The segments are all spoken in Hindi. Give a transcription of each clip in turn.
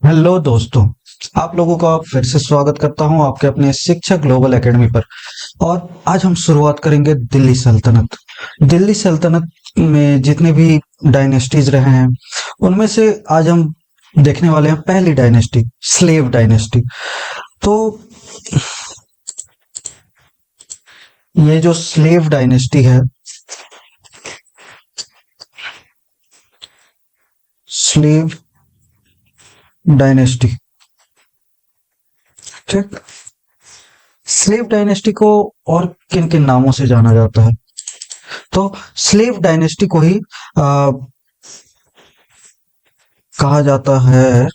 हेलो दोस्तों। आप लोगों का फिर से स्वागत करता हूं आपके अपने शिक्षा ग्लोबल एकेडमी पर। और आज हम शुरुआत करेंगे दिल्ली सल्तनत। दिल्ली सल्तनत में जितने भी डायनेस्टीज रहे हैं उनमें से आज हम देखने वाले हैं पहली डायनेस्टी, स्लेव डायनेस्टी। तो ये जो स्लेव डायनेस्टी है, स्लेव डायनेस्टी, ठीक। स्लेव डायनेस्टी को और किन किन नामों से जाना जाता है? तो स्लेव डायनेस्टी को ही कहा जाता है।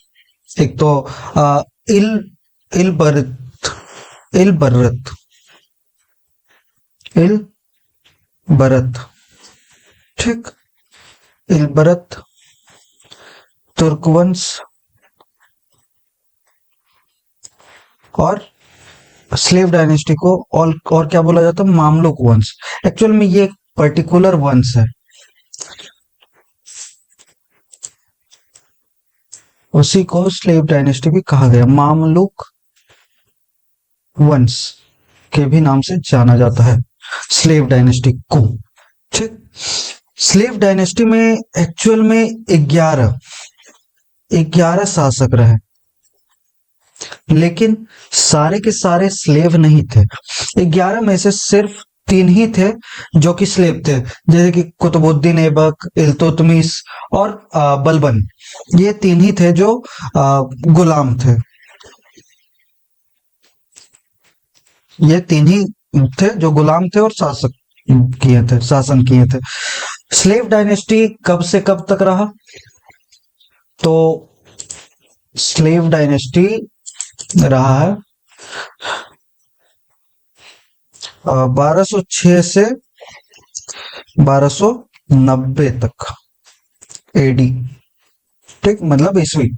एक तो आ, इल इलबरत इलबरत इलबरत, ठीक। इलबरत, तुर्कवंश और स्लेव डायनेस्टी को और क्या बोला जाता है? मामलुक वंश। एक्चुअल में ये एक पर्टिकुलर वंश है, उसी को स्लेव डायनेस्टी भी कहा गया। मामलुक वंश के भी नाम से जाना जाता है स्लेव डायनेस्टी को, ठीक। स्लेव डायनेस्टी में एक्चुअल में 11 शासक रहे, लेकिन सारे के सारे स्लेव नहीं थे। 11 में से सिर्फ 3 ही थे जो कि स्लेव थे, जैसे कि कुतुबुद्दीन ऐबक, इल्तुतमिश और बलबन। ये 3 ही थे जो गुलाम थे। ये 3 ही थे जो गुलाम थे और शासन किए थे। स्लेव डायनेस्टी कब से कब तक रहा? तो स्लेव डायनेस्टी रहा है 1206 से 1290 तक एडी, ठीक, मतलब ईस्वी।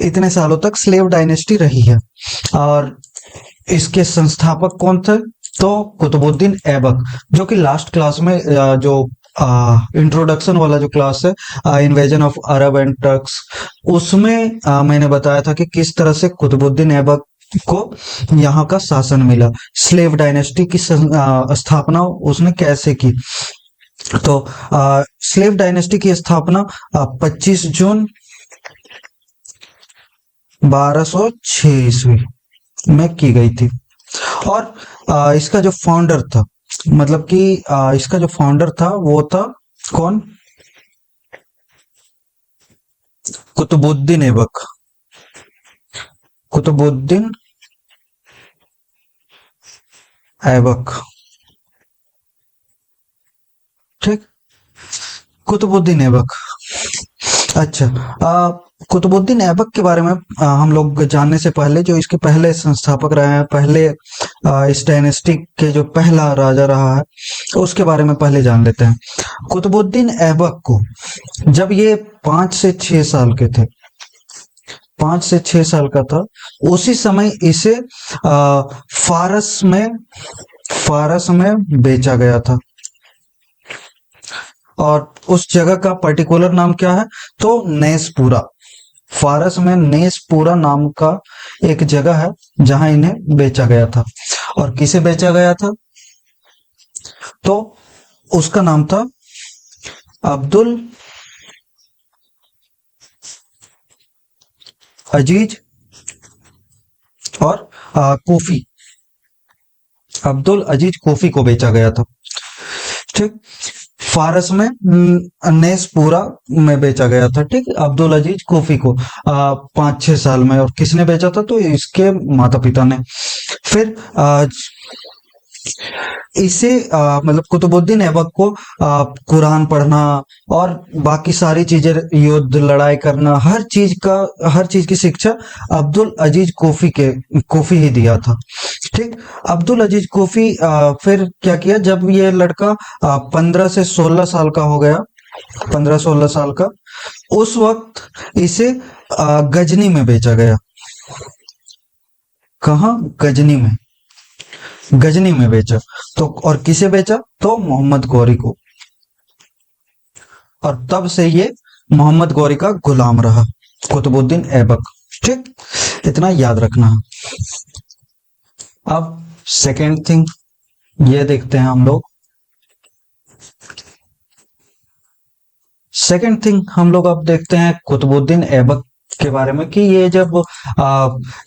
इतने सालों तक स्लेव डायनेस्टी रही है। और इसके संस्थापक कौन थे? तो कुतुबुद्दीन ऐबक, जो कि लास्ट क्लास में जो इंट्रोडक्शन वाला जो क्लास है, invasion of Arab and Turks, उसमें मैंने बताया था कि किस तरह से कुतुबुद्दीन ऐबक को यहाँ का शासन मिला, स्लेव डायनेस्टी की स्थापना उसने कैसे की। तो स्लेव डायनेस्टी की स्थापना 25 जून 1206 ईस्वी में की गई थी। और इसका जो फाउंडर था, मतलब कि इसका जो फाउंडर था वो था कौन? कुतुबुद्दीन ऐबक। कुतुबुद्दीन ऐबक, ठीक। कुतुबुद्दीन ऐबक। अच्छा, कुतुबुद्दीन ऐबक के बारे में हम लोग जानने से पहले, जो इसके पहले संस्थापक रहे हैं, पहले इस डायनेस्टी के जो पहला राजा रहा है, उसके बारे में पहले जान लेते हैं। कुतुबुद्दीन ऐबक को जब ये 5 से 6 साल के थे, 5 से 6 साल का था, उसी समय इसे फारस में बेचा गया था। और उस जगह का पर्टिकुलर नाम क्या है? तो नेसपुरा। फारस में नेसपुरा नाम का एक जगह है जहां इन्हें बेचा गया था। और किसे बेचा गया था? तो उसका नाम था अब्दुल अजीज और कोफी। अब्दुल अजीज कोफी को बेचा गया था, ठीक। फारस में नेसपुरा में बेचा गया था, ठीक। अब्दुल अजीज कोफी को 5-6 साल में। और किसने बेचा था? तो इसके माता पिता ने। फिर इसे मतलब कुतुबुद्दीन ऐबक को कुरान पढ़ना और बाकी सारी चीजें, युद्ध लड़ाई करना, हर चीज की शिक्षा अब्दुल अजीज कोफी ही दिया था, ठीक। अब्दुल अजीज कोफी फिर क्या किया, जब ये लड़का 15 से 16 साल का हो गया, 15-16 साल का, उस वक्त इसे गजनी में बेचा गया। कहाँ? गजनी में बेचा। तो और किसे बेचा? तो मोहम्मद गौरी को। और तब से ये मोहम्मद गौरी का गुलाम रहा। कुतुबुद्दीन ऐबक। ठीक, इतना याद रखना है। अब सेकेंड थिंग ये देखते हैं हम लोग। सेकेंड थिंग हम लोग अब देखते हैं कुतुबुद्दीन ऐबक के बारे में कि ये जब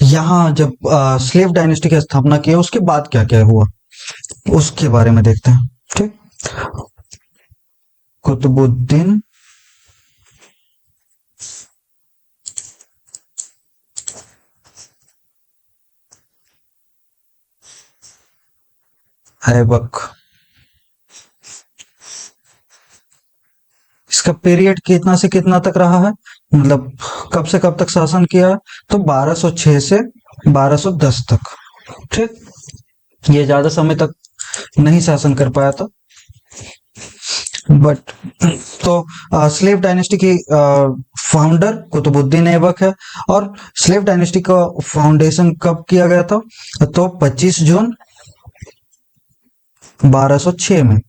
यहाँ जब स्लेव डायनेस्टी की स्थापना की उसके बाद क्या क्या हुआ उसके बारे में देखते हैं। ठीक, कुतुबुद्दीन ऐबक, इसका पीरियड कितना से कितना तक रहा है, मतलब कब से कब तक शासन किया है, तो 1206 से 1210 तक। ठीक, ये ज्यादा समय तक नहीं शासन कर पाया था, बट तो स्लेव डायनेस्टी की फाउंडर कुतुबुद्दीन ऐबक है। और स्लेव डायनेस्टी का फाउंडेशन कब किया गया था, तो 25 जून 1206 में।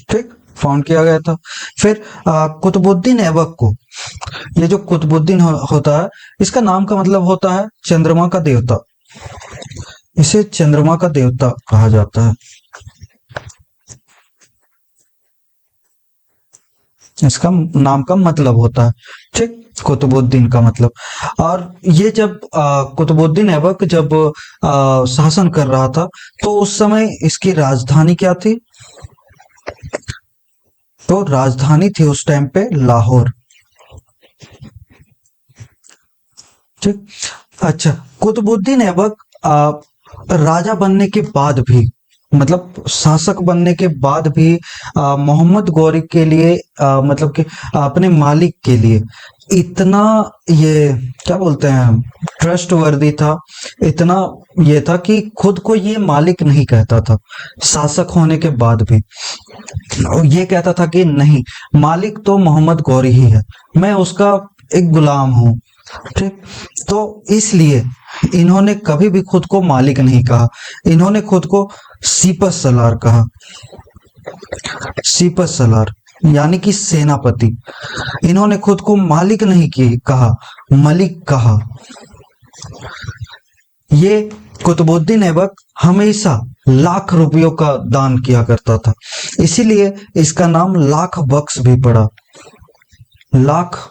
ठीक, फाउंड किया गया था। फिर कुतुबुद्दीन ऐबक को, ये जो कुतुबुद्दीन होता है, इसका नाम का मतलब होता है चंद्रमा का देवता। इसे चंद्रमा का देवता कहा जाता है, इसका नाम का मतलब होता है। ठीक, कुतुबुद्दीन का मतलब। और ये जब कुतुबुद्दीन ऐबक जब शासन कर रहा था, तो उस समय इसकी राजधानी क्या थी, तो राजधानी थी उस टाइम पे लाहौर। ठीक, अच्छा, कुतुबुद्दीन ऐबक राजा बनने के बाद भी, मतलब शासक बनने के बाद भी मोहम्मद गौरी के लिए मतलब कि अपने मालिक के लिए इतना, ये क्या बोलते हैं, ट्रस्ट वर्दी था। इतना ये था कि खुद को ये मालिक नहीं कहता था शासक होने के बाद भी। और ये कहता था कि नहीं, मालिक तो मोहम्मद गौरी ही है, मैं उसका एक गुलाम हूँ। ठीक, तो इसलिए इन्होंने कभी भी खुद को मालिक नहीं कहा, इन्होंने खुद को सीपत सलार कहा। सीपत सलार यानी कि सेनापति। इन्होंने खुद को मालिक नहीं की कहा, मलिक कहा। ये कुतुबुद्दीन ऐबक हमेशा लाख रुपयों का दान किया करता था, इसीलिए इसका नाम लाख बक्स भी पड़ा। लाख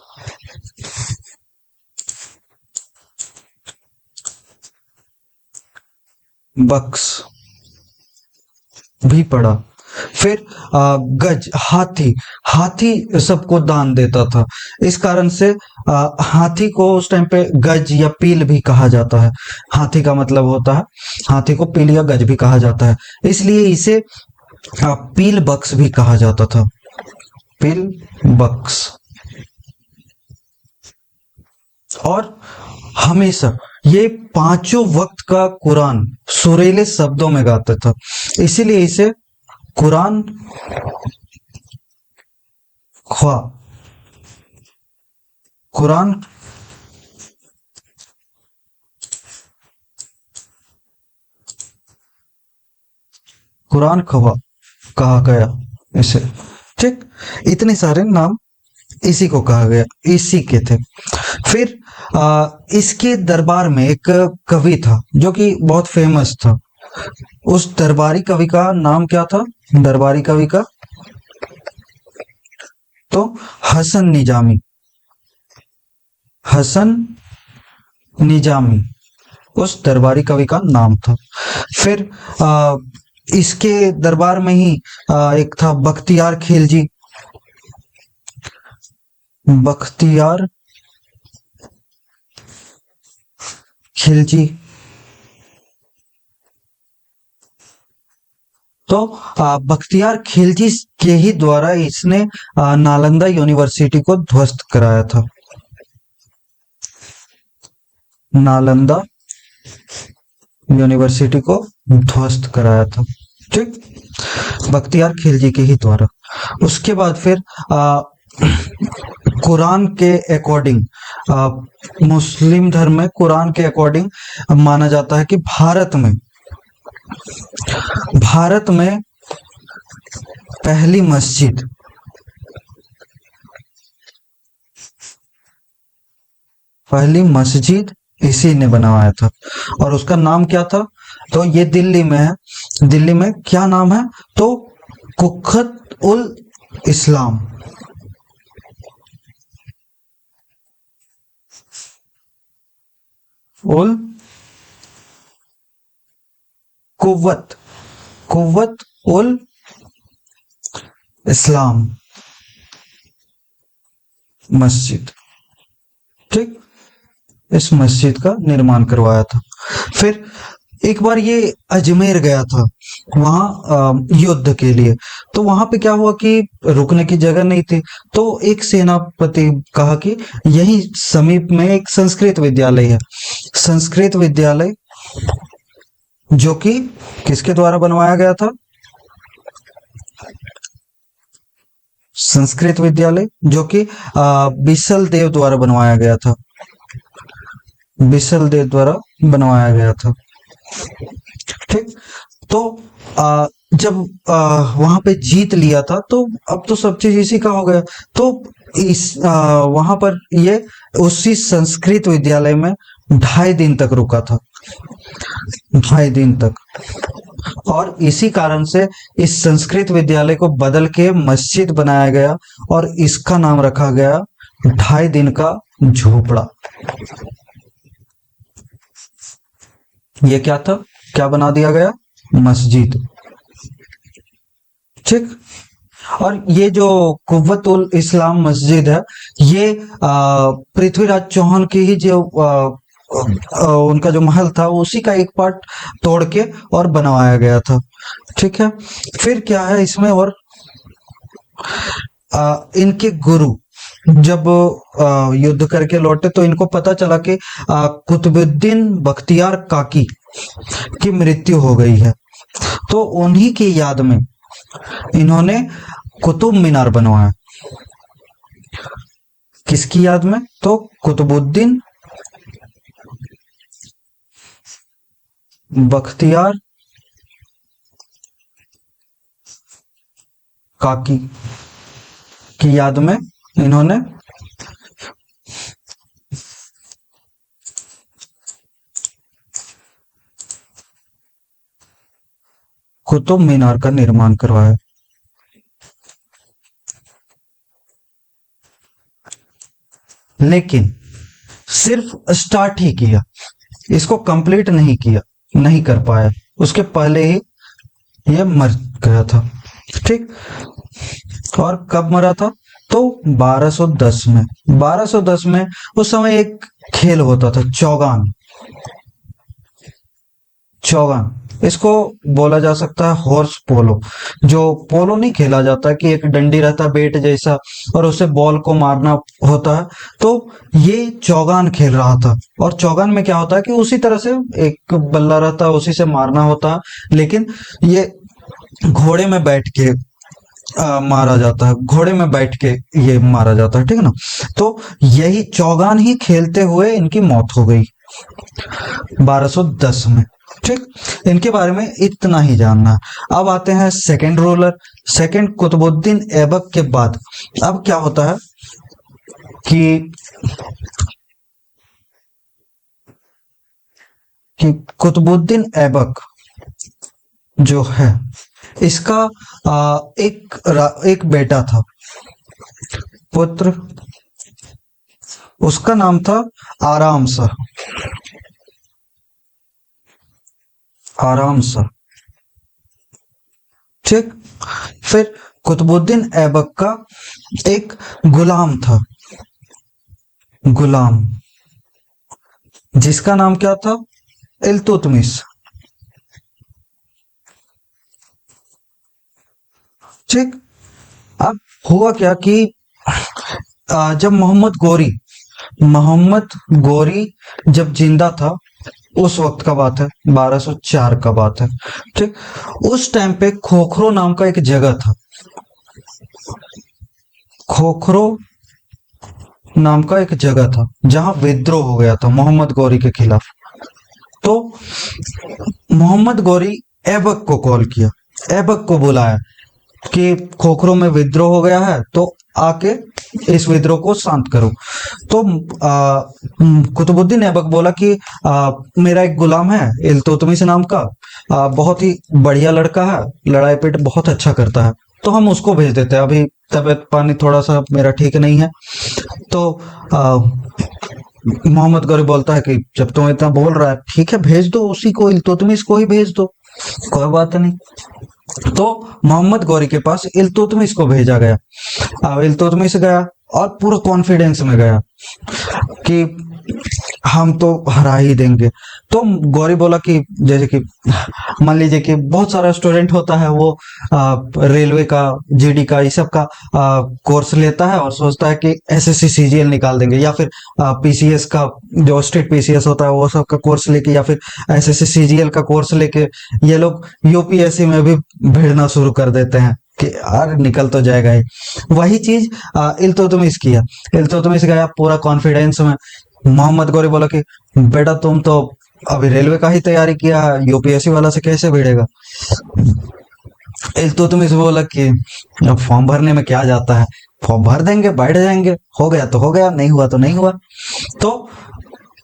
बक्स भी पड़ा। फिर गज, हाथी, हाथी सबको दान देता था। इस कारण से हाथी को उस टाइम पे गज या पील भी कहा जाता है। हाथी का मतलब होता है, हाथी को पील या गज भी कहा जाता है, इसलिए इसे पील बक्स भी कहा जाता था। पील बक्स। और हमेशा ये पांचों वक्त का कुरान सुरीले शब्दों में गाता था, इसीलिए इसे कुरान ख्वा, कुरान कुरान ख्वा कहा गया इसे। ठीक, इतने सारे नाम इसी को कहा गया, इसी के थे। फिर इसके दरबार में एक कवि था जो कि बहुत फेमस था। उस दरबारी कवि का नाम क्या था, दरबारी कवि का, तो हसन निजामी। हसन निजामी उस दरबारी कवि का नाम था। फिर इसके दरबार में ही एक था बख्तियार खिलजी। बख्तियार खिलजी। तो बख्तियार खिलजी के ही द्वारा इसने नालंदा यूनिवर्सिटी को ध्वस्त कराया था। नालंदा यूनिवर्सिटी को ध्वस्त कराया था। ठीक, बख्तियार खिलजी के ही द्वारा। उसके बाद फिर कुरान के अकॉर्डिंग, मुस्लिम धर्म में कुरान के अकॉर्डिंग माना जाता है कि भारत में पहली मस्जिद पहली मस्जिद इसी ने बनवाया था और उसका नाम क्या था? तो ये दिल्ली में है। दिल्ली में क्या नाम है? तो कुख्खत उल इस्लाम। उल कुव्वत कुव्वत उल इस्लाम मस्जिद। ठीक, इस मस्जिद का निर्माण करवाया था। फिर एक बार ये अजमेर गया था वहां युद्ध के लिए। तो वहां पे क्या हुआ कि रुकने की जगह नहीं थी। तो एक सेनापति कहा कि यही समीप में एक संस्कृत विद्यालय है। संस्कृत विद्यालय जो कि किसके द्वारा बनवाया गया था? संस्कृत विद्यालय जो कि बिसल देव द्वारा बनवाया गया था। बिसल देव द्वारा बनवाया गया था। ठीक, तो जब वहां पे जीत लिया था तो अब तो सब चीज इसी का हो गया। तो इस वहां पर ये उसी संस्कृत विद्यालय में 2.5 दिन तक रुका था। 2.5 दिन तक। और इसी कारण से इस संस्कृत विद्यालय को बदल के मस्जिद बनाया गया और इसका नाम रखा गया 2.5 दिन का झोपड़ा। ये क्या था? क्या बना दिया गया? मस्जिद। ठीक, और ये जो कुव्वत उल इस्लाम मस्जिद है ये पृथ्वीराज चौहान की ही जो उनका जो महल था उसी का एक पार्ट तोड़ के और बनवाया गया था। ठीक है, फिर क्या है इसमें? और इनके गुरु जब युद्ध करके लौटे तो इनको पता चला कि कुतुबुद्दीन बख्तियार काकी की मृत्यु हो गई है। तो उन्हीं की याद में इन्होंने कुतुब मीनार बनवाया। किसकी याद में? तो कुतुबुद्दीन बख्तियार काकी की याद में इन्होंने कुतुब मीनार का निर्माण करवाया। लेकिन सिर्फ स्टार्ट ही किया, इसको कंप्लीट नहीं किया, नहीं कर पाया। उसके पहले ही ये मर गया था। ठीक, और कब मरा था? तो 1210 में। 1210 में उस समय एक खेल होता था चौगान। चौगान इसको बोला जा सकता है हॉर्स पोलो। जो पोलो नहीं खेला जाता कि एक डंडी रहता बैट जैसा और उसे बॉल को मारना होता है, तो ये चौगान खेल रहा था। और चौगान में क्या होता है कि उसी तरह से एक बल्ला रहता है उसी से मारना होता है, लेकिन ये घोड़े में बैठ के मारा जाता है। घोड़े में बैठ के ये मारा जाता है। ठीक है ना? तो यही चौगान ही खेलते हुए इनकी मौत हो गई 1210 में। ठीक, इनके बारे में इतना ही जानना है। अब आते हैं second ruler, second Qutubuddin Aibak के बाद। अब क्या होता है कि कुतुबुद्दीन ऐबक जो है इसका एक बेटा था, पुत्र। उसका नाम था आराम शाह। आराम शाह। ठीक, फिर कुतुबुद्दीन ऐबक का एक गुलाम था, गुलाम, जिसका नाम क्या था? इल्तुतमिश। ठीक, अब हुआ क्या कि जब मोहम्मद गोरी जब जिंदा था, उस वक्त का बात है, 1204 का बात है। ठीक, उस टाइम पे खोखरो नाम का एक जगह था। खोखरो नाम का एक जगह था जहां विद्रोह हो गया था मोहम्मद गौरी के खिलाफ। तो मोहम्मद गौरी ऐबक को कॉल किया, ऐबक को बुलाया कि खोखरो में विद्रोह हो गया है तो आके इस विद्रोह को शांत करो। तो कुतुबुद्दीन ऐबक बोला कि मेरा एक गुलाम है इल्तुतमिश नाम का, बहुत ही बढ़िया लड़का है, लड़ाई पेट बहुत अच्छा करता है, तो हम उसको भेज देते हैं। अभी तबीयत पानी थोड़ा सा मेरा ठीक नहीं है। तो आ, मोहम्मद गौरी बोलता है कि जब तुम इतना बोल रहा है, ठीक है भेज दो उसी को, इल्तुतमिश को ही भेज दो, कोई बात नहीं। तो मोहम्मद गौरी के पास इल्तुतमिश को भेजा गया। अब इल्तुतमिश गया और पूरा कॉन्फिडेंस में गया कि हम तो हरा ही देंगे। तो गौरी बोला कि जैसे कि मान लीजिए कि बहुत सारा स्टूडेंट होता है, वो रेलवे का, जीडी का, ये सब का कोर्स लेता है और सोचता है कि एसएससी सीजीएल निकाल देंगे, या फिर पीसीएस का, जो स्टेट पीसीएस होता है वो सब का कोर्स लेके, या फिर एसएससी सीजीएल का कोर्स लेके ये लोग यूपीएससी में भी भिड़ना शुरू कर देते हैं कि यार निकल तो जाएगा ही। वही चीज इल्तुतमिश किया। इल्तुतमिश गया पूरा कॉन्फिडेंस में। मोहम्मद गौरी बोला कि बेटा तुम तो अभी रेलवे का ही तैयारी किया है, यूपीएससी वाला से कैसे भिड़ेगा। इल्तुतमिश बोला कि अब फॉर्म भरने में क्या जाता है, फॉर्म भर देंगे बैठ जाएंगे, हो गया तो हो गया, नहीं हुआ तो नहीं हुआ। तो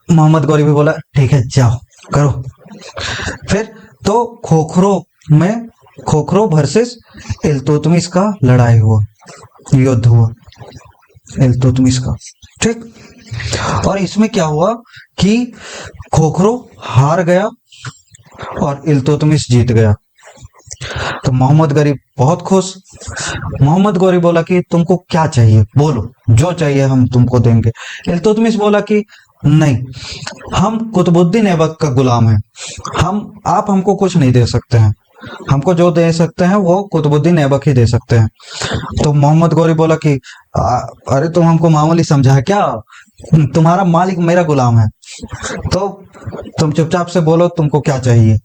मोहम्मद गौरी भी बोला ठीक है जाओ करो। फिर तो में खोखरो वर्सेस इल्तुतमिश का लड़ाई हुआ, युद्ध हुआ इल्तुतमिश का, ठीक। और इसमें क्या हुआ कि खोखरो हार गया और इल्तुतमिश जीत गया। तो मोहम्मद गौरी बहुत खुश। मोहम्मद गौरी बोला कि तुमको क्या चाहिए बोलो, जो चाहिए हम तुमको देंगे। इल्तुतमिश बोला कि नहीं, हम कुतुबुद्दीन ऐबक का गुलाम हैं, आप हमको कुछ नहीं दे सकते हैं, हमको जो दे सकते हैं वो कुतुबुद्दीन ऐबक ही दे सकते हैं। तो मोहम्मद गौरी बोला कि अरे तुम हमको मामूली समझा है क्या, तुम्हारा मालिक मेरा गुलाम है, तो तुम चुपचाप से बोलो तुमको क्या चाहिए।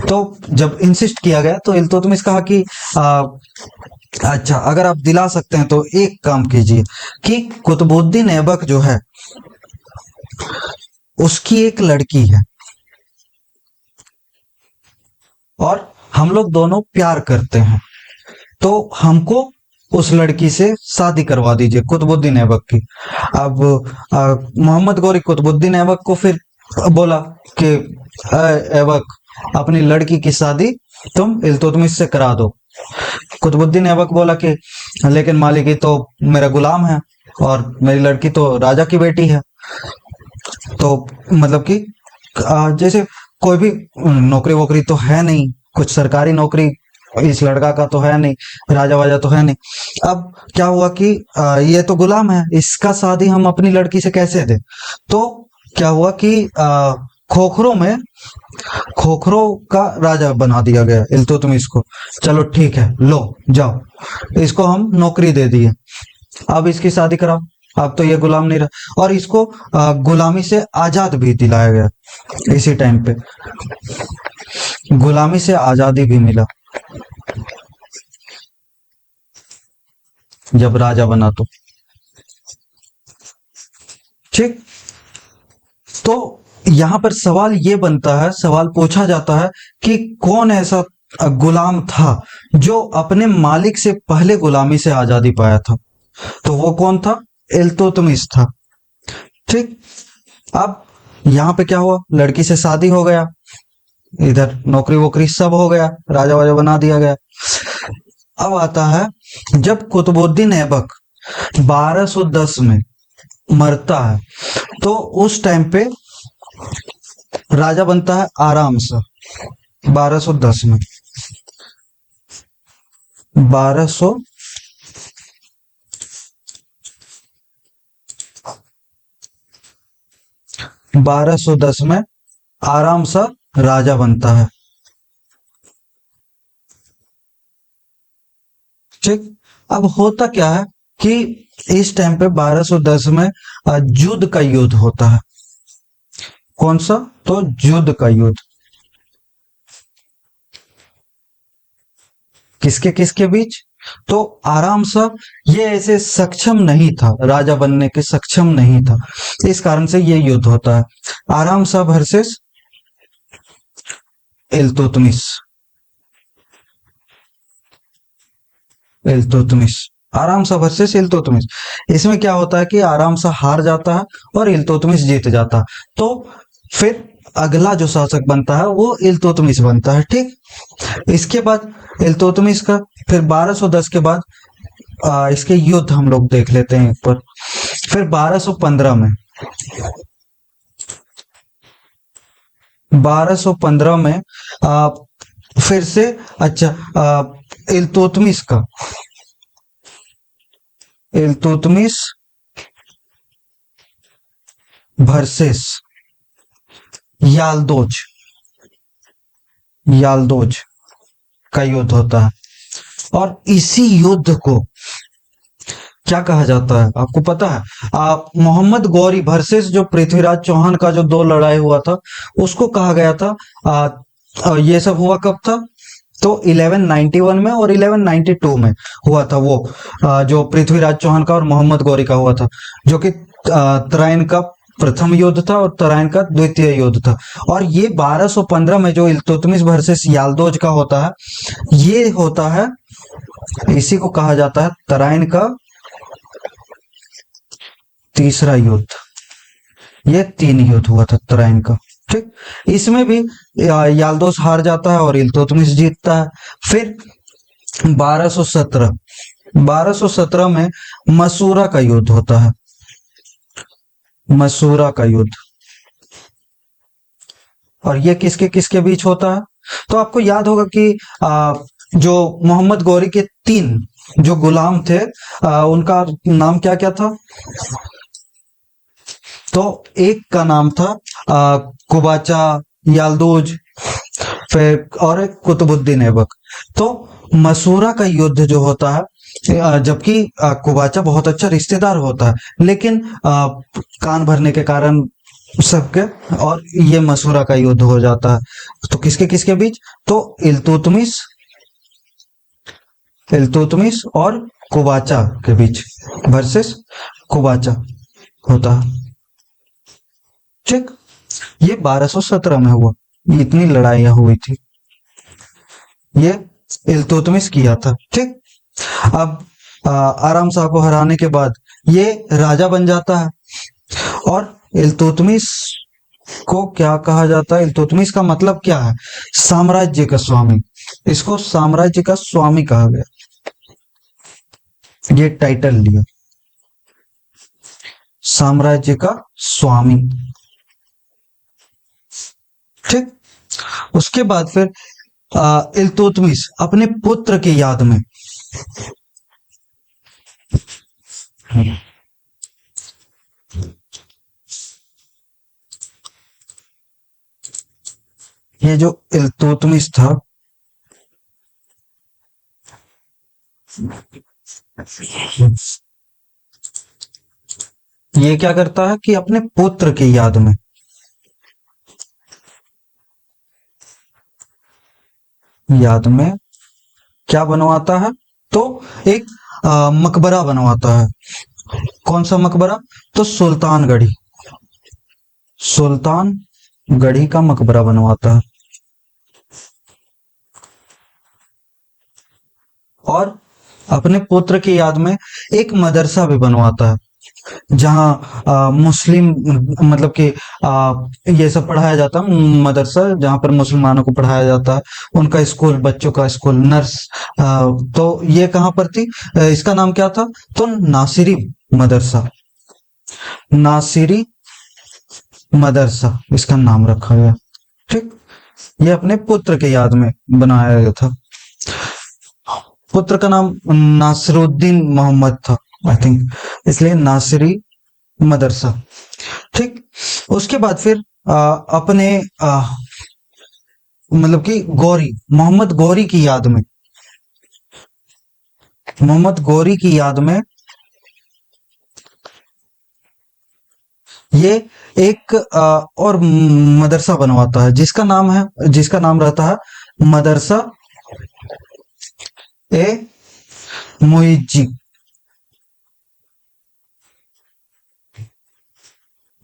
तो जब इंसिस्ट किया गया तो इल्तुतमिश कहा कि अच्छा अगर आप दिला सकते हैं तो एक काम कीजिए कि कुतुबुद्दीन ऐबक जो है उसकी एक लड़की है और हम लोग दोनों प्यार करते हैं, तो हमको उस लड़की से शादी करवा दीजिए कुतुबुद्दीन ऐबक की। अब मोहम्मद गौरी कुतुबुद्दीन ऐबक को फिर बोला कि ऐबक अपनी लड़की की शादी तुम इल्तुतमिश से करा दो। कुतुबुद्दीन ऐबक बोला कि लेकिन मालिक ये तो मेरा गुलाम है और मेरी लड़की तो राजा की बेटी है, तो मतलब कि जैसे कोई भी नौकरी वोकरी तो है नहीं, कुछ सरकारी नौकरी इस लड़का का तो है नहीं, राजा वाजा तो है नहीं। अब क्या हुआ कि ये तो गुलाम है, इसका शादी हम अपनी लड़की से कैसे दें। तो क्या हुआ कि खोखरो में खोखरो का राजा बना दिया गया इल्तुतमिश को। चलो ठीक है लो जाओ, इसको हम नौकरी दे दिए, अब इसकी शादी कराओ, अब तो ये गुलाम नहीं रहा। और इसको गुलामी से आजाद भी दिलाया गया। इसी टाइम पे गुलामी से आजादी भी मिला जब राजा बना तो, ठीक। तो यहां पर सवाल ये बनता है, सवाल पूछा जाता है कि कौन ऐसा गुलाम था जो अपने मालिक से पहले गुलामी से आजादी पाया था। तो वो कौन था, इल्तुतमिश था, ठीक। अब यहाँ पे क्या हुआ, लड़की से शादी हो गया, इधर नौकरी वोकरी सब हो गया, राजा वाजा बना दिया गया। अब आता है जब कुतुबुद्दीन ऐबक 1210 में मरता है, तो उस टाइम पे राजा बनता है आराम से 1210 में, 1200 1210 में आराम सा राजा बनता है, ठीक। अब होता क्या है कि इस टाइम पे 1210 में युद्ध का युद्ध होता है। कौन सा, तो युद्ध का युद्ध। किसके किसके बीच, तो आराम सा ये ऐसे सक्षम नहीं था, राजा बनने के सक्षम नहीं था, इस कारण से ये युद्ध होता है। आराम सा वर्सेस इल्तुतमिश, इल्तुतमिश, आराम सा वर्सेस इल्तुतमिश। इसमें क्या होता है कि आराम सा हार जाता है और इल्तुतमिश जीत जाता है। तो फिर अगला जो शासक बनता है वो इल्तुतमिश बनता है, ठीक। इसके बाद इल्तुतमिश का फिर 1210 के बाद इसके युद्ध हम लोग देख लेते हैं एक पर। फिर 1215 में आ, फिर से अच्छा इल्तुतमिश का इल्तुतमिश वर्सेस याल्दोज याल्दोज का युद्ध होता है। और इसी युद्ध को क्या कहा जाता है आपको पता है? मोहम्मद गौरी वर्सेस जो पृथ्वीराज चौहान का जो दो लड़ाई हुआ था उसको कहा गया था। ये सब हुआ कब था? तो 1191 में और 1192 में हुआ था वो, जो पृथ्वीराज चौहान का और मोहम्मद गौरी का हुआ था, जो कि तराइन का प्रथम युद्ध था और तराइन का द्वितीय युद्ध था। और ये 1215 में जो इल्तुतमिश वर्सेस याल्दोज का होता है, ये होता है, इसी को कहा जाता है तराइन का तीसरा युद्ध। ये तीन युद्ध हुआ था तराइन का, ठीक। इसमें भी याल्दोस हार जाता है और इल्तुतमिश जीतता है। फिर 1217 में मसूरा का युद्ध होता है। मसूरा का युद्ध, और ये किसके किसके बीच होता है? तो आपको याद होगा कि जो मोहम्मद गौरी के तीन जो गुलाम थे, उनका नाम क्या क्या था? तो एक का नाम था कुबाचा, याल्दोज, फिर और एक कुतुबुद्दीन ऐबक। तो मसूरा का युद्ध जो होता है, जबकि कुबाचा बहुत अच्छा रिश्तेदार होता है, लेकिन कान भरने के कारण सबके, और ये मसूरा का युद्ध हो जाता है। तो किसके किसके बीच? तो इल्तुतमिश इल्तुतमिश और कुबाचा के बीच वर्सेस कुबाचा होता है, ठीक। ये 1217 में हुआ, इतनी लड़ाइयां हुई थी, ये इल्तुतमिश किया था, ठीक। अब आराम शाह को हराने के बाद ये राजा बन जाता है। और इल्तुतमिश को क्या कहा जाता है? इल्तुतमिश का मतलब क्या है? साम्राज्य का स्वामी। इसको साम्राज्य का स्वामी कहा गया, ये टाइटल लिया, साम्राज्य का स्वामी, ठीक। उसके बाद फिर इल्तुतमिश अपने पुत्र की याद में, ये जो इल्तुतमिश था, ये क्या करता है कि अपने पुत्र की याद में क्या बनवाता है? तो एक मकबरा बनवाता है। कौन सा मकबरा? तो सुल्तानगढ़ी का मकबरा बनवाता है। और अपने पुत्र की याद में एक मदरसा भी बनवाता है, जहाँ मुस्लिम, मतलब कि ये सब पढ़ाया जाता है, मदरसा जहाँ पर मुसलमानों को पढ़ाया जाता है, उनका स्कूल, बच्चों का स्कूल, नर्स। तो ये कहाँ पर थी? इसका नाम क्या था? तो नासिरी मदरसा, नासिरी मदरसा इसका नाम रखा गया, ठीक। ये अपने पुत्र के याद में बनाया गया था। पुत्र का नाम नासिरुद्दीन मोहम्मद था, आई थिंक, इसलिए नासिरी मदरसा, ठीक। उसके बाद फिर अपने मतलब कि मोहम्मद गौरी की याद में, ये एक और मदरसा बनवाता है, जिसका नाम रहता है मदरसा ए मुइज्जी,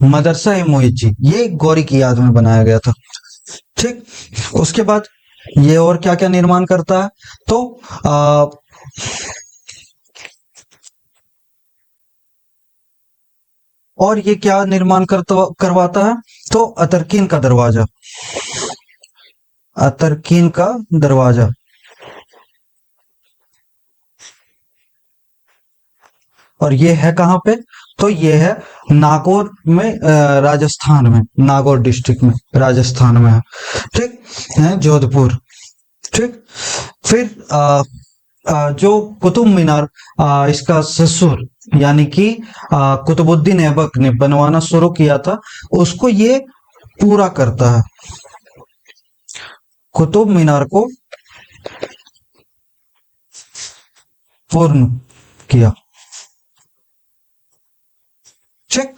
मदरसा ए मुइज्जी, ये गौरी की याद में बनाया गया था, ठीक। उसके बाद ये और क्या क्या निर्माण करता है? तो और ये क्या निर्माण करवाता है? तो अतरकीन का दरवाजा, अतरकीन का दरवाजा। और ये है कहाँ पे? तो ये है नागौर में, राजस्थान में, नागौर डिस्ट्रिक्ट में, राजस्थान में है। ठीक है, जोधपुर। ठीक। फिर जो कुतुब मीनार, इसका ससुर यानी कि कुतुबुद्दीन ऐबक ने बनवाना शुरू किया था, उसको ये पूरा करता है। कुतुब मीनार को पूर्ण किया। ठीक।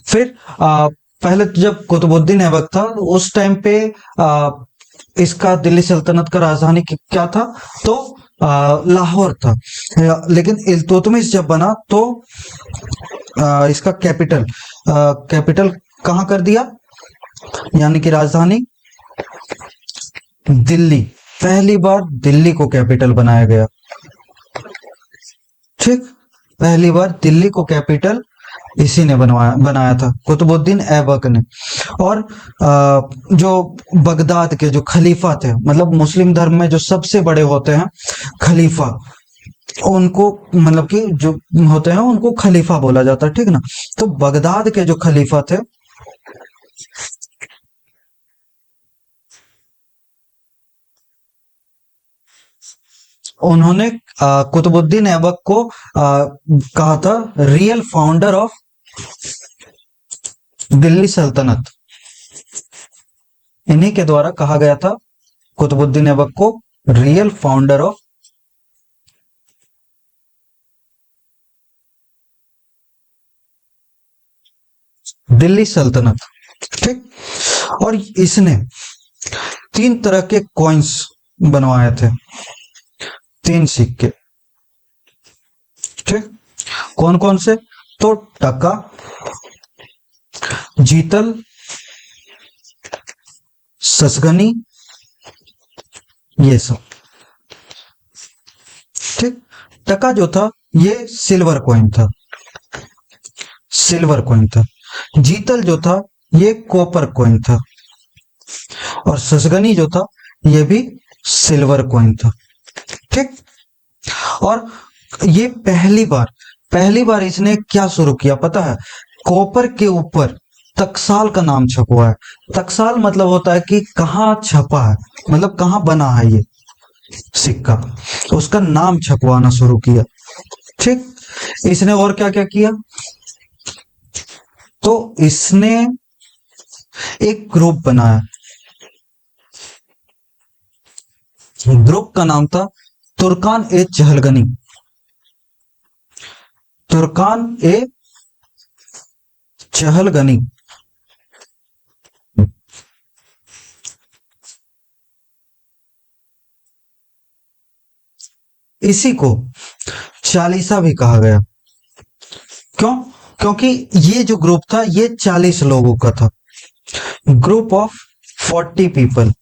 फिर पहले तो जब कुतुबुद्दीन ऐबक था उस टाइम पे आ, इसका दिल्ली सल्तनत का राजधानी क्या था? तो लाहौर था। लेकिन इल्तुतमिश जब बना तो इसका कैपिटल कहाँ कर दिया, यानी कि राजधानी दिल्ली। पहली बार दिल्ली को कैपिटल बनाया गया। ठीक। पहली बार दिल्ली को कैपिटल इसी ने बनाया था, कुतुबुद्दीन ऐबक ने। और जो बगदाद के जो खलीफा थे, मतलब मुस्लिम धर्म में जो सबसे बड़े होते हैं खलीफा, उनको मतलब कि जो होते हैं उनको खलीफा बोला जाता है। ठीक ना? तो बगदाद के जो खलीफा थे, उन्होंने कुतुबुद्दीन ऐबक को कहा था रियल फाउंडर ऑफ दिल्ली सल्तनत। इन्हीं के द्वारा कहा गया था कुतुबुद्दीन ऐबक को रियल फाउंडर ऑफ दिल्ली सल्तनत। ठीक। और इसने 3 तरह के कॉइन्स बनवाए थे, 3 सिक्के। ठीक। कौन कौन से? तो टका, जीतल, ससगनी, ये सब। ठीक। टका जो था ये सिल्वर कॉइन था, सिल्वर कॉइन था। जीतल जो था ये कॉपर कॉइन था। और ससगनी जो था ये भी सिल्वर कॉइन था। ठीक। और ये पहली बार इसने क्या शुरू किया पता है? कॉपर के ऊपर टकसाल का नाम छपवा है। टकसाल मतलब होता है कि कहाँ छपा है, मतलब कहाँ बना है ये सिक्का, उसका नाम छपवाना शुरू किया। ठीक। इसने और क्या क्या किया? तो इसने एक ग्रुप बनाया, ग्रुप का नाम था तुर्कान ए चहलगनी। तुर्कान ए चहलगनी। इसी को चालीसा भी कहा गया। क्यों? क्योंकि ये जो ग्रुप था ये 40 लोगों का था, ग्रुप ऑफ 40 पीपल।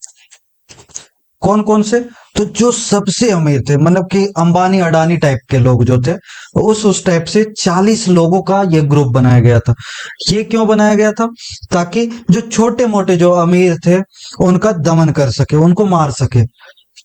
कौन कौन से? तो जो सबसे अमीर थे, मतलब कि अंबानी अडानी टाइप के लोग जो थे, उस टाइप से 40 लोगों का ये ग्रुप बनाया गया था। ये क्यों बनाया गया था? ताकि जो छोटे मोटे जो अमीर थे उनका दमन कर सके, उनको मार सके।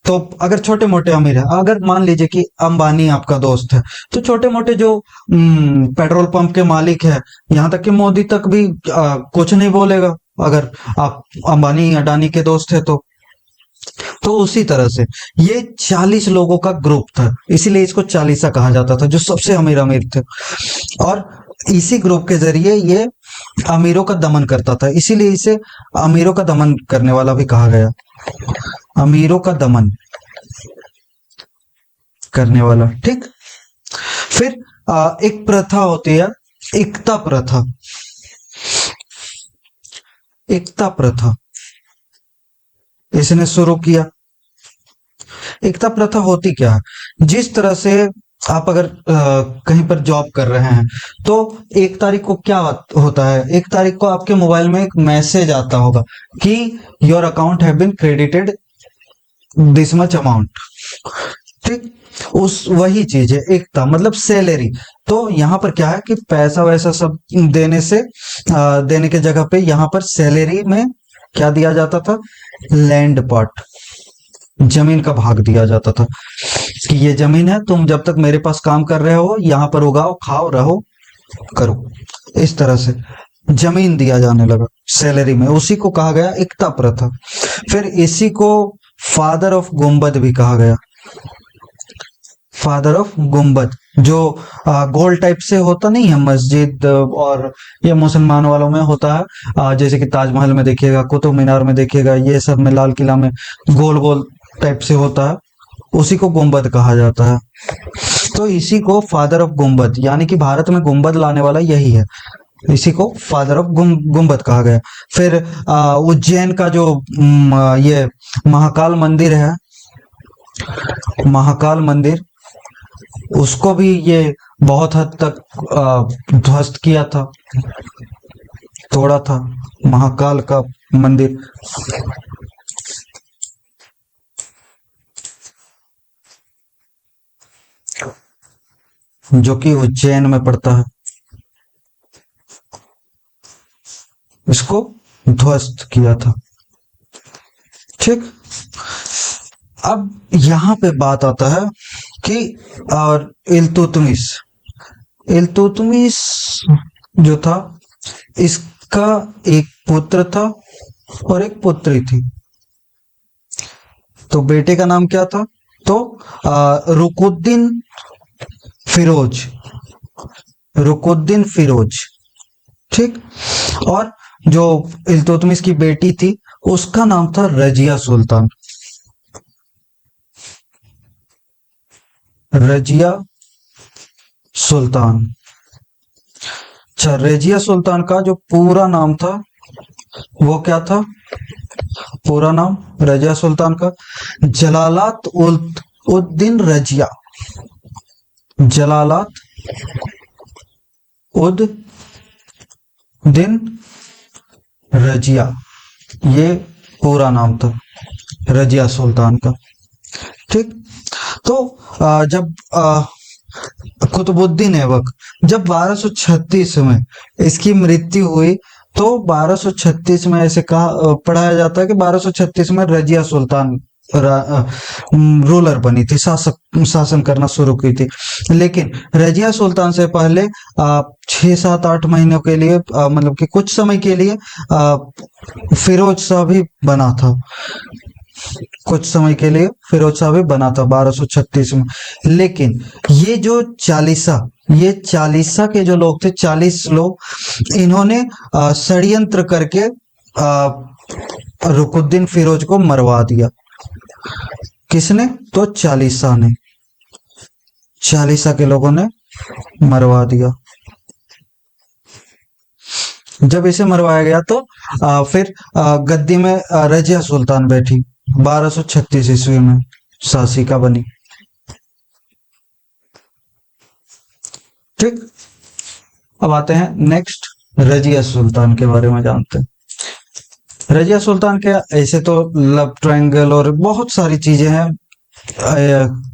तो अगर छोटे मोटे अमीर है, अगर मान लीजिए कि अंबानी आपका दोस्त है, तो छोटे मोटे जो पेट्रोल पंप के मालिक है, यहाँ तक कि मोदी तक भी कुछ नहीं बोलेगा अगर आप अंबानी अडानी के दोस्त है तो उसी तरह से ये 40 लोगों का ग्रुप था, इसीलिए इसको चालीसा कहा जाता था, जो सबसे अमीर अमीर थे। और इसी ग्रुप के जरिए ये अमीरों का दमन करता था, इसीलिए इसे अमीरों का दमन करने वाला भी कहा गया, अमीरों का दमन करने वाला। ठीक। फिर एक प्रथा होती है एकता प्रथा। एकता प्रथा इसने शुरू किया। एकता प्रथा होती क्या है? जिस तरह से आप अगर कहीं पर जॉब कर रहे हैं तो 1 तारीख को क्या होता है? 1 तारीख को आपके मोबाइल में एक मैसेज आता होगा कि your account have been credited this much amount. ठीक। उस वही चीज है एकता, मतलब सैलरी। तो यहाँ पर क्या है कि पैसा वैसा सब देने से देने के जगह पे यहाँ पर सैलरी में क्या दिया जाता था, लैंड पार्ट, जमीन का भाग दिया जाता था कि ये जमीन है, तुम जब तक मेरे पास काम कर रहे हो यहाँ पर उगाओ खाओ रहो करो। इस तरह से जमीन दिया जाने लगा सैलरी में, उसी को कहा गया एकता प्रथा। फिर इसी को फादर ऑफ गुम्बद भी कहा गया, फादर ऑफ गुम्बद, जो गोल टाइप से होता नहीं है मस्जिद, और ये मुसलमान वालों में होता है, जैसे कि ताजमहल में देखिएगा, कुतुब मीनार में देखिएगा, ये सब में, लाल किला में गोल गोल टाइप से होता है, उसी को गुम्बद कहा जाता है। तो इसी को फादर ऑफ गुम्बद, यानी कि भारत में गुम्बद लाने वाला यही है, इसी को फादर ऑफ गुम्बद कहा गया। फिर उज्जैन का जो ये महाकाल मंदिर है, महाकाल मंदिर, उसको भी ये बहुत हद तक ध्वस्त किया था, तोड़ा था महाकाल का मंदिर, जो कि उज्जैन में पड़ता है, इसको ध्वस्त किया था। ठीक, अब यहाँ पे बात आता है कि और इल्तुतमिश, इल्तुतमिश जो था, इसका एक पुत्र था और एक पुत्री थी। तो बेटे का नाम क्या था, तो रुकुद्दीन फिरोज, रुकुद्दीन फिरोज। ठीक, और जो इल्तुतमिश की बेटी थी उसका नाम था रजिया सुल्तान, रजिया सुल्तान। अच्छा, रजिया सुल्तान का जो पूरा नाम था वो क्या था, पूरा नाम रजिया सुल्तान का जलालात उद्दीन रजिया, जलालात उद दिन रजिया, ये पूरा नाम था रजिया सुल्तान का। ठीक, तो जब कुतुबुद्दीन ऐबक, जब 1236 में इसकी मृत्यु हुई, तो 1236 में ऐसे कहा पढ़ाया जाता है कि 1236 में रजिया सुल्तान रूलर बनी थी, शासक शासन करना शुरू की थी। लेकिन रजिया सुल्तान से पहले 6 7 8 महीनों के लिए, मतलब कि कुछ समय के लिए फिरोज शाह भी बना था, कुछ समय के लिए फिरोज शाह भी बना था 1236 में। लेकिन ये जो चालीसा, ये चालीसा के जो लोग थे, 40 लोग, इन्होंने षड्यंत्र करके रुकुद्दीन फिरोज को मरवा दिया। किसने, तो चालीसा ने, चालीसा के लोगों ने मरवा दिया। जब इसे मरवाया गया तो फिर गद्दी में रजिया सुल्तान बैठी 1236 ईस्वी में, शासिका बनी। ठीक, अब आते हैं नेक्स्ट, रजिया सुल्तान के बारे में जानते हैं। रजिया सुल्तान के ऐसे तो लव ट्रायंगल और बहुत सारी चीजें हैं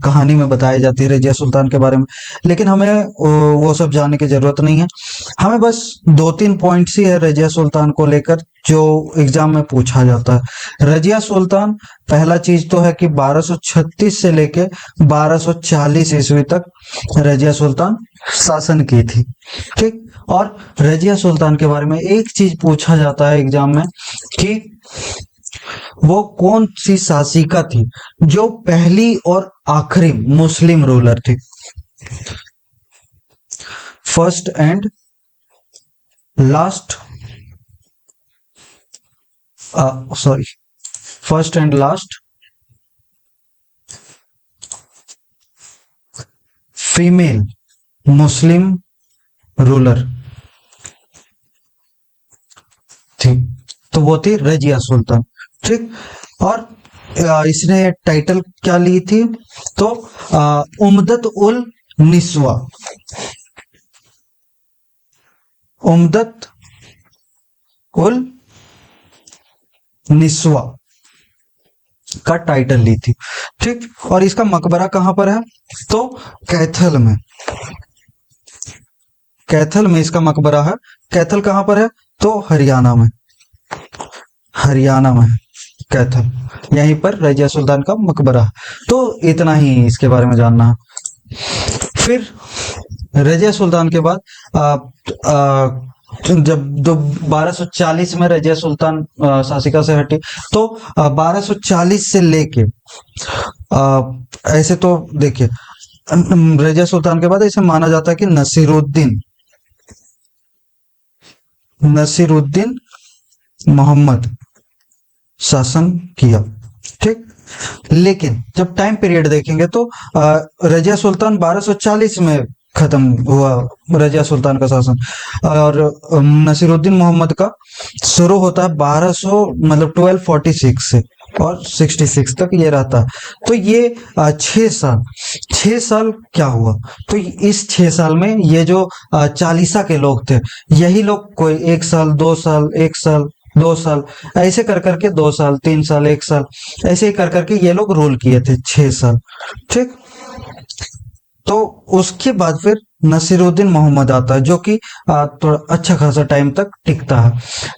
कहानी में बताई जाती है रजिया सुल्तान के बारे में, लेकिन हमें वो सब जानने की जरूरत नहीं है। हमें बस 2 3 पॉइंट्स ही है रजिया सुल्तान को लेकर जो एग्जाम में पूछा जाता है। रजिया सुल्तान, पहला चीज तो है कि 1236 से लेके 1240 ईस्वी तक रजिया सुल्तान शासन की थी। ठीक, और रजिया सुल्तान के बारे में एक चीज पूछा जाता है एग्जाम में कि वो कौन सी शासिका थी जो पहली और आखिरी मुस्लिम रूलर थी, first and last, sorry, first and last female Muslim ruler थी, तो वो थी रजिया सुल्तान। ठीक, और इसने टाइटल क्या ली थी, तो उम्दत उल निस्वा, उम्दत उल निस्वा, का टाइटल ली थी। ठीक, और इसका मकबरा कहाँ पर है? तो कैथल में, कैथल में इसका मकबरा है। कैथल कहाँ पर है? तो हरियाणा में, हरियाणा में कैथल, यहीं पर रजिया सुल्तान का मकबरा है। तो इतना ही इसके बारे में जानना है। फिर रजिया सुल्तान के बाद आ, आ, जब दो 1240 में रजिया सुल्तान शासिका से हटी, तो 1240 से लेके ऐसे तो देखिए, रजिया सुल्तान के बाद ऐसे माना जाता है कि नसीरुद्दीन, नसीरुद्दीन मोहम्मद शासन किया। ठीक, लेकिन जब टाइम पीरियड देखेंगे तो रजिया सुल्तान 1240 में खत्म हुआ, रजिया सुल्तान का शासन। और नसीरुद्दीन मोहम्मद का शुरू होता है 1200 मतलब 1246 से, और 66 तक ये रहता है। तो ये 6 साल, 6 साल क्या हुआ? तो इस 6 साल में ये जो चालीसा के लोग थे, यही लोग कोई 1 साल 2 साल 1 साल 2 साल ऐसे कर करके 2 साल 3 साल 1 साल ऐसे ही कर करके ये लोग रूल किए थे 6 साल। ठीक, तो उसके बाद फिर नसीरुद्दीन मोहम्मद आता है, जो कि थोड़ा अच्छा खासा टाइम तक टिकता है।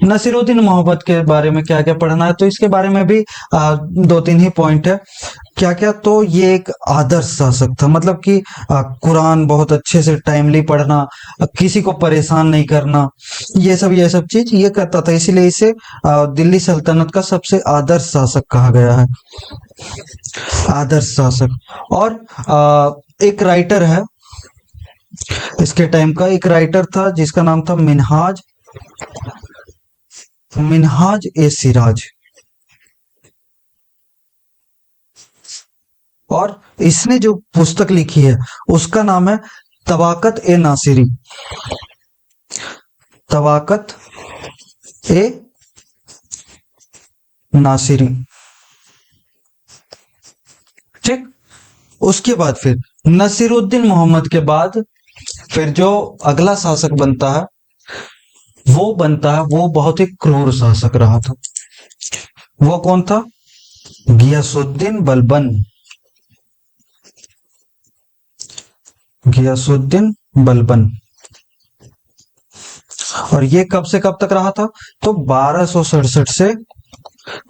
नसीरुद्दीन मोहम्मद के बारे में क्या क्या पढ़ना है, तो इसके बारे में भी दो तीन ही पॉइंट है। क्या क्या? तो ये एक आदर्श शासक था, मतलब कि कुरान बहुत अच्छे से टाइमली पढ़ना, किसी को परेशान नहीं करना, ये सब चीज ये करता था। इसीलिए इसे दिल्ली सल्तनत का सबसे आदर्श शासक कहा गया है, आदर्श शासक। और एक राइटर है इसके टाइम का, एक राइटर था जिसका नाम था मिनहाज, मिनहाज ए सिराज। और इसने जो पुस्तक लिखी है उसका नाम है तबाकत ए नासिरी, तबाकत ए नासिरी। ठीक, उसके बाद फिर नसीरुद्दीन मोहम्मद के बाद फिर जो अगला शासक बनता है, वो बनता है, वो बहुत ही क्रूर शासक रहा था। वो कौन था? गियासुद्दीन बलबन, गियासुद्दीन बलबन। और ये कब से कब तक रहा था? तो 1267 से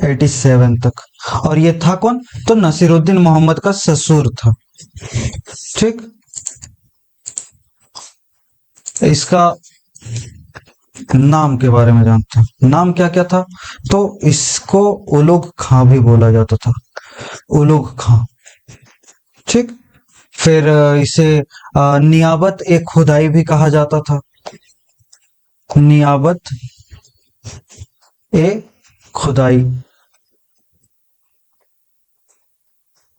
87 तक। और ये था कौन? तो नसीरुद्दीन मोहम्मद का ससुर था। ठीक, इसका नाम के बारे में जानते हैं, नाम क्या क्या था? तो इसको उलुग खां भी बोला जाता था, उलुग खां। ठीक, फिर इसे नियाबत ए खुदाई भी कहा जाता था, नियाबत ए खुदाई।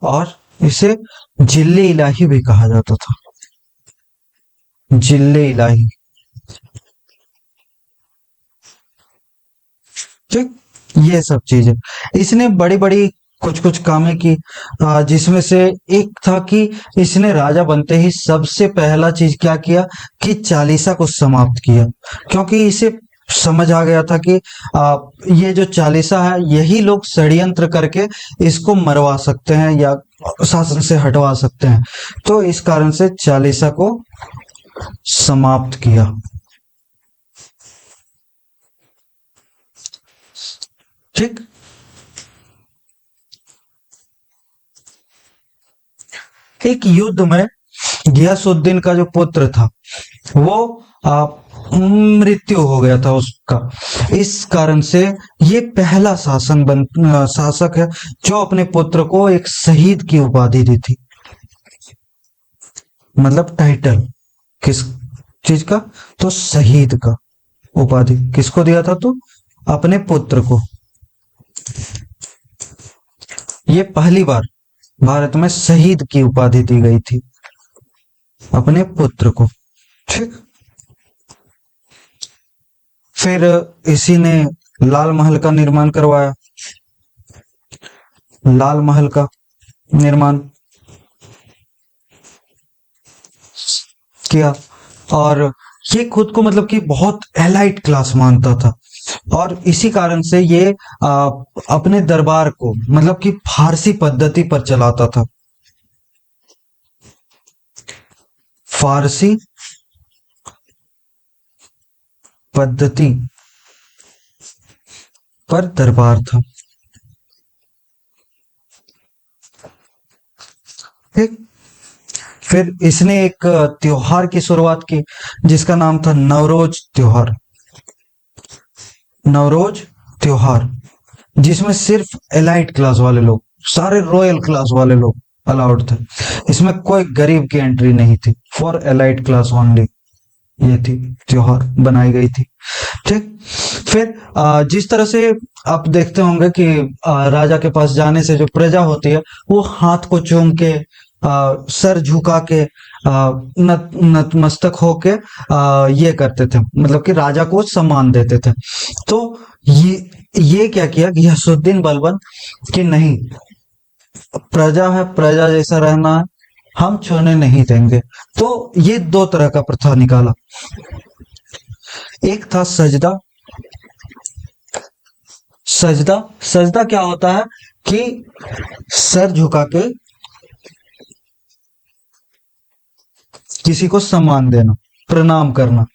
और इसे जिले इलाही भी कहा जाता था, जिले इलाही। ठीक, ये सब चीजें इसने बड़ी बड़ी कुछ कुछ कामें की, जिसमें से एक था कि इसने राजा बनते ही सबसे पहला चीज क्या किया कि चालीसा को समाप्त किया। क्योंकि इसे समझ आ गया था कि ये जो चालीसा है यही लोग षड्यंत्र करके इसको मरवा सकते हैं या शासन से हटवा सकते हैं। तो इस कारण से चालीसा को समाप्त किया। ठीक, एक युद्ध में गियासुद्दीन का जो पुत्र था वो मृत्यु हो गया था उसका। इस कारण से ये पहला शासक है जो अपने पुत्र को एक शहीद की उपाधि दी थी। मतलब टाइटल किस चीज का? तो शहीद का उपाधि किसको दिया था? तो अपने पुत्र को। ये पहली बार भारत में शहीद की उपाधि दी गई थी अपने पुत्र को। ठीक, फिर इसी ने लाल महल का निर्माण करवाया, लाल महल का निर्माण किया। और ये खुद को मतलब कि बहुत एलाइट क्लास मानता था, और इसी कारण से ये अपने दरबार को मतलब कि फारसी पद्धति पर चलाता था। फारसी पद्धति पर दरबार था। ठीक। फिर इसने एक त्योहार की शुरुआत की जिसका नाम था नवरोज त्योहार। नवरोज त्योहार जिसमें सिर्फ एलाइट क्लास वाले लोग, सारे रॉयल क्लास वाले लोग अलाउड थे। इसमें कोई गरीब की एंट्री नहीं थी, फॉर एलाइट क्लास ओनली ये थी, त्योहार बनाई गई थी। ठीक। फिर जिस तरह से आप देखते होंगे कि राजा के पास जाने से जो प्रजा होती है वो हाथ को चूम के सर झुका के नतमस्तक होके ये करते थे, मतलब कि राजा को सम्मान देते थे। तो ये क्या किया गियासुद्दीन बलबन कि नहीं, प्रजा है, प्रजा जैसा रहना है, हम छूने नहीं देंगे। तो ये दो तरह का प्रथा निकाला। एक था सजदा। सजदा सजदा क्या होता है कि सर झुका के किसी को सम्मान देना, प्रणाम करना,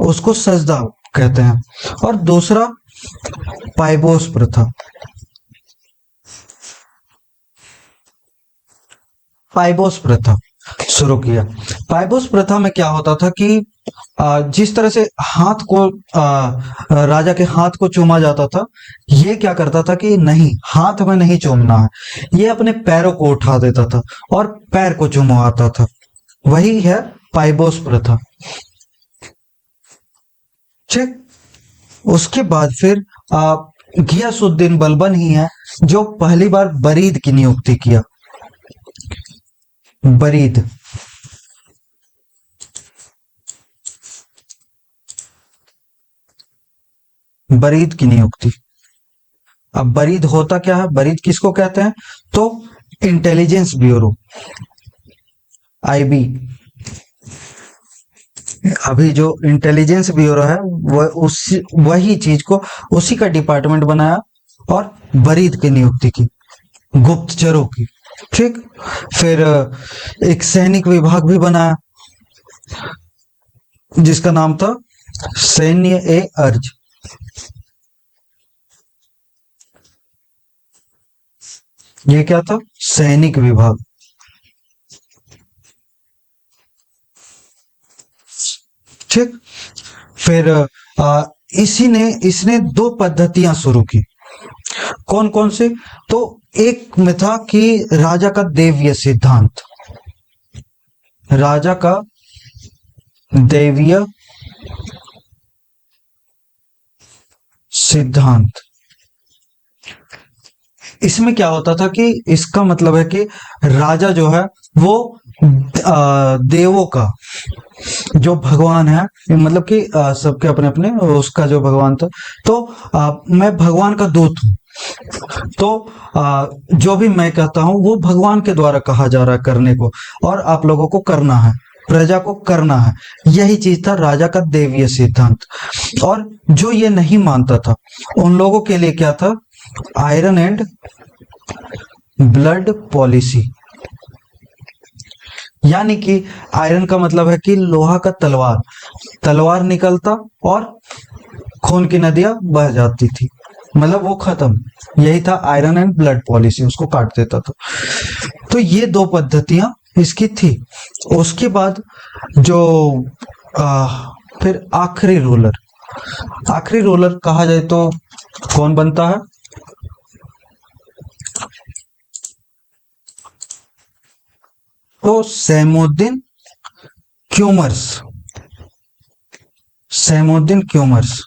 उसको सजदा कहते हैं। और दूसरा पाइबोस प्रथा। पाइबोस प्रथा शुरू किया। पाइबोस प्रथा में क्या होता था कि जिस तरह से हाथ को राजा के हाथ को चूमा जाता था, ये क्या करता था कि नहीं, हाथ में नहीं चूमना है, ये अपने पैरों को उठा देता था और पैर को चुमवाता था। वही है पाइबोस प्रथा। ठीक। उसके बाद फिर गियासुद्दीन बलबन ही है जो पहली बार बरीद की नियुक्ति किया। बरीद बरीद की नियुक्ति। अब बरीद होता क्या है, बरीद किसको कहते हैं? तो इंटेलिजेंस ब्यूरो, आईबी। अभी जो इंटेलिजेंस ब्यूरो है वही चीज को, उसी का डिपार्टमेंट बनाया और बरीद की नियुक्ति की, गुप्तचरों की। ठीक। फिर एक सैनिक विभाग भी बनाया जिसका नाम था सैन्य ए अर्ज। ये क्या था? सैनिक विभाग। ठीक। फिर इसने दो पद्धतियां शुरू की। कौन कौन से? तो एक में था कि राजा का देवीय सिद्धांत। राजा का देवीय सिद्धांत। इसमें क्या होता था कि इसका मतलब है कि राजा जो है वो देवों का जो भगवान है, मतलब कि सबके अपने अपने उसका जो भगवान था, तो मैं भगवान का दूत हूं, तो जो भी मैं कहता हूं वो भगवान के द्वारा कहा जा रहा है करने को, और आप लोगों को करना है, प्रजा को करना है। यही चीज था राजा का देवीय सिद्धांत। और जो ये नहीं मानता था उन लोगों के लिए क्या था? Iron and blood policy. यानी कि आयरन का मतलब है कि लोहा का तलवार, तलवार निकलता और खून की नदियां बह जाती थी, मतलब वो खत्म। यही था आयरन एंड ब्लड पॉलिसी, उसको काट देता था। तो ये दो पद्धतियां इसकी थी। उसके बाद जो फिर आखिरी रूलर, आखिरी रूलर कहा जाए तो कौन बनता है? तो सैमुद्दीन क्यूमर्स। सैमुद्दीन क्यूमर्स।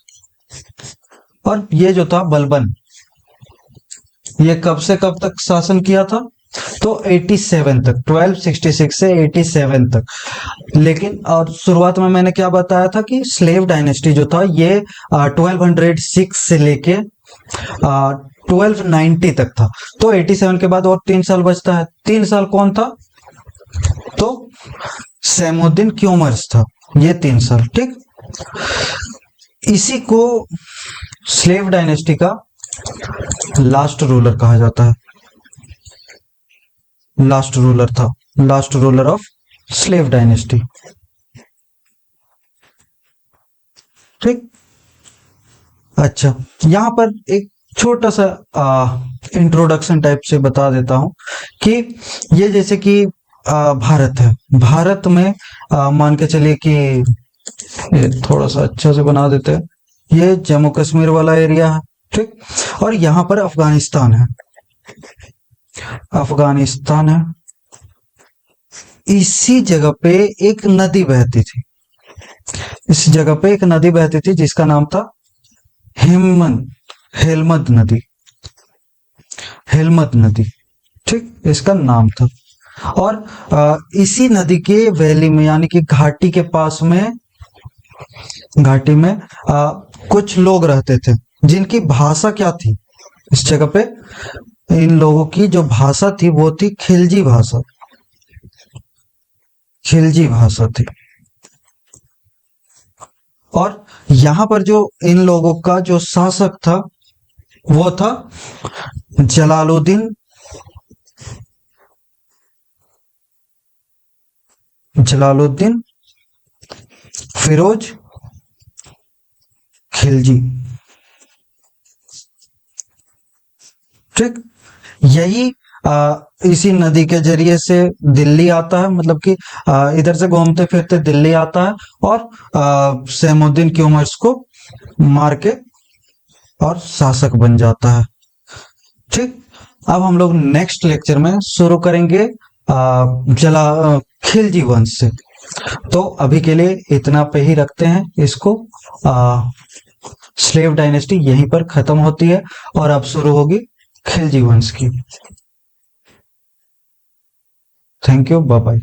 और ये जो था बलबन, ये कब से कब तक शासन किया था? तो 87 तक, 1266 से 87 तक। लेकिन और शुरुआत में मैंने क्या बताया था कि स्लेव डायनेस्टी जो था ये 1206 से लेके 1290 तक था। तो 87 के बाद और 3 साल बचता है। 3 साल कौन था? तो सैमुद्दीन क्यूमर्स था, ये 3 साल। ठीक। इसी को स्लेव डायनेस्टी का लास्ट रूलर कहा जाता है। लास्ट रूलर था, last ruler of slave dynasty. ठीक। अच्छा, यहां पर एक छोटा सा इंट्रोडक्शन टाइप से बता देता हूं कि ये जैसे कि भारत है, भारत में मान के चलिए कि ये थोड़ा सा अच्छा से बना देते हैं, ये जम्मू कश्मीर वाला एरिया है। ठीक। और यहाँ पर अफगानिस्तान है, अफगानिस्तान है। इसी जगह पे एक नदी बहती थी, इस जगह पे एक नदी बहती थी जिसका नाम था हेमंत, हेलमंद नदी, हेलमंद नदी। ठीक, इसका नाम था। और इसी नदी के वैली में यानी कि घाटी के पास में, घाटी में कुछ लोग रहते थे जिनकी भाषा क्या थी, इस जगह पे इन लोगों की जो भाषा थी वो थी खिलजी भाषा, खिलजी भाषा थी। और यहाँ पर जो इन लोगों का जो शासक था वो था जलालुद्दीन, जलालुद्दीन फिरोज खिलजी। ठीक। यही इसी नदी के जरिए से दिल्ली आता है, मतलब कि इधर से घूमते फिरते दिल्ली आता है और सैमुद्दीन की उमर्स को मार के और शासक बन जाता है। ठीक। अब हम लोग नेक्स्ट लेक्चर में शुरू करेंगे खिलजी वंश से। तो अभी के लिए इतना पे ही रखते हैं इसको। स्लेव डायनेस्टी यहीं पर खत्म होती है और अब शुरू होगी खिलजी वंश की। Thank you, bye bye.